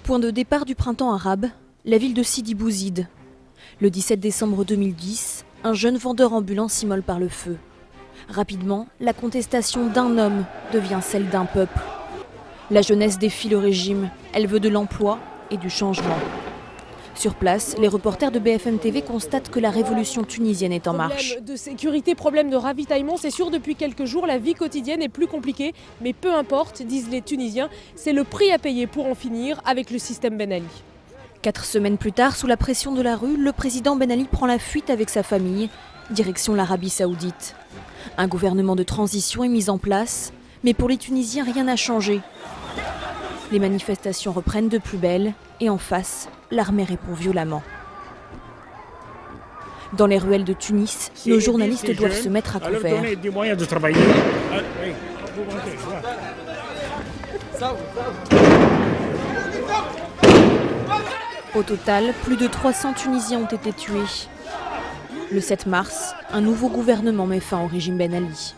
Point de départ du printemps arabe, la ville de Sidi Bouzid. Le 17 décembre 2010, un jeune vendeur ambulant s'immole par le feu. Rapidement, la contestation d'un homme devient celle d'un peuple. La jeunesse défie le régime, elle veut de l'emploi et du changement. Sur place, les reporters de BFM TV constatent que la révolution tunisienne est en marche. Problème de sécurité, problème de ravitaillement, c'est sûr, depuis quelques jours, la vie quotidienne est plus compliquée. Mais peu importe, disent les Tunisiens, c'est le prix à payer pour en finir avec le système Ben Ali. 4 semaines plus tard, sous la pression de la rue, le président Ben Ali prend la fuite avec sa famille, direction l'Arabie Saoudite. Un gouvernement de transition est mis en place, mais pour les Tunisiens, rien n'a changé. Les manifestations reprennent de plus belle et en face, l'armée répond violemment. Dans les ruelles de Tunis, nos journalistes doivent se mettre à couvert. Au total, plus de 300 Tunisiens ont été tués. Le 7 mars, un nouveau gouvernement met fin au régime Ben Ali.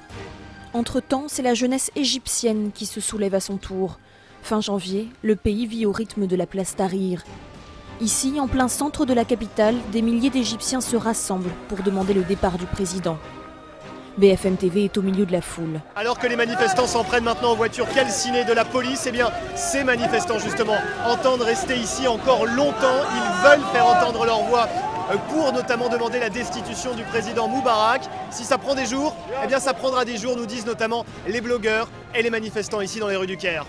Entre-temps, c'est la jeunesse égyptienne qui se soulève à son tour. Fin janvier, le pays vit au rythme de la place Tahrir. Ici, en plein centre de la capitale, des milliers d'Égyptiens se rassemblent pour demander le départ du président. BFM TV est au milieu de la foule. Alors que les manifestants s'en prennent maintenant aux voitures calcinées de la police, eh bien, ces manifestants justement entendent rester ici encore longtemps. Ils veulent faire entendre leur voix pour notamment demander la destitution du président Moubarak. Si ça prend des jours, eh bien ça prendra des jours, nous disent notamment les blogueurs et les manifestants ici dans les rues du Caire.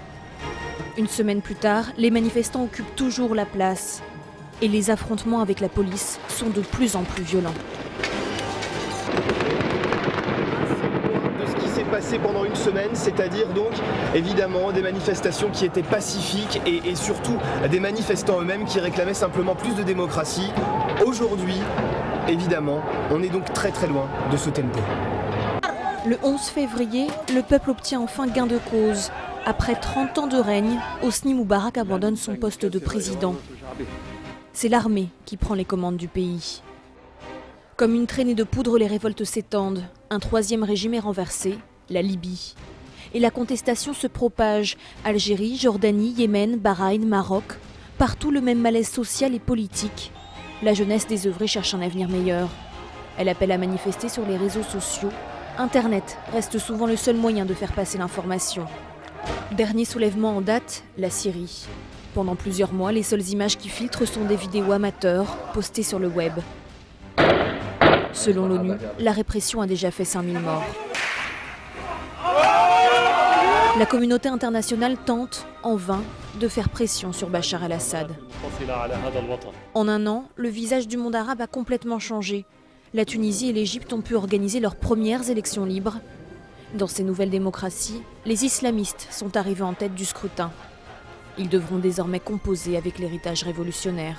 Une semaine plus tard, les manifestants occupent toujours la place. Et les affrontements avec la police sont de plus en plus violents. De ce qui s'est passé pendant une semaine, c'est-à-dire donc évidemment des manifestations qui étaient pacifiques et surtout des manifestants eux-mêmes qui réclamaient simplement plus de démocratie. Aujourd'hui, évidemment, on est donc très loin de ce tempo. Le 11 février, le peuple obtient enfin gain de cause. Après 30 ans de règne, Hosni Moubarak abandonne son poste de président. C'est l'armée qui prend les commandes du pays. Comme une traînée de poudre, les révoltes s'étendent. Un troisième régime est renversé, la Libye. Et la contestation se propage. Algérie, Jordanie, Yémen, Bahreïn, Maroc. Partout le même malaise social et politique. La jeunesse désœuvrée cherche un avenir meilleur. Elle appelle à manifester sur les réseaux sociaux. Internet reste souvent le seul moyen de faire passer l'information. Dernier soulèvement en date, la Syrie. Pendant plusieurs mois, les seules images qui filtrent sont des vidéos amateurs postées sur le web. Selon l'ONU, la répression a déjà fait 5000 morts. La communauté internationale tente, en vain, de faire pression sur Bachar el-Assad. En un an, le visage du monde arabe a complètement changé. La Tunisie et l'Égypte ont pu organiser leurs premières élections libres. Dans ces nouvelles démocraties, les islamistes sont arrivés en tête du scrutin. Ils devront désormais composer avec l'héritage révolutionnaire.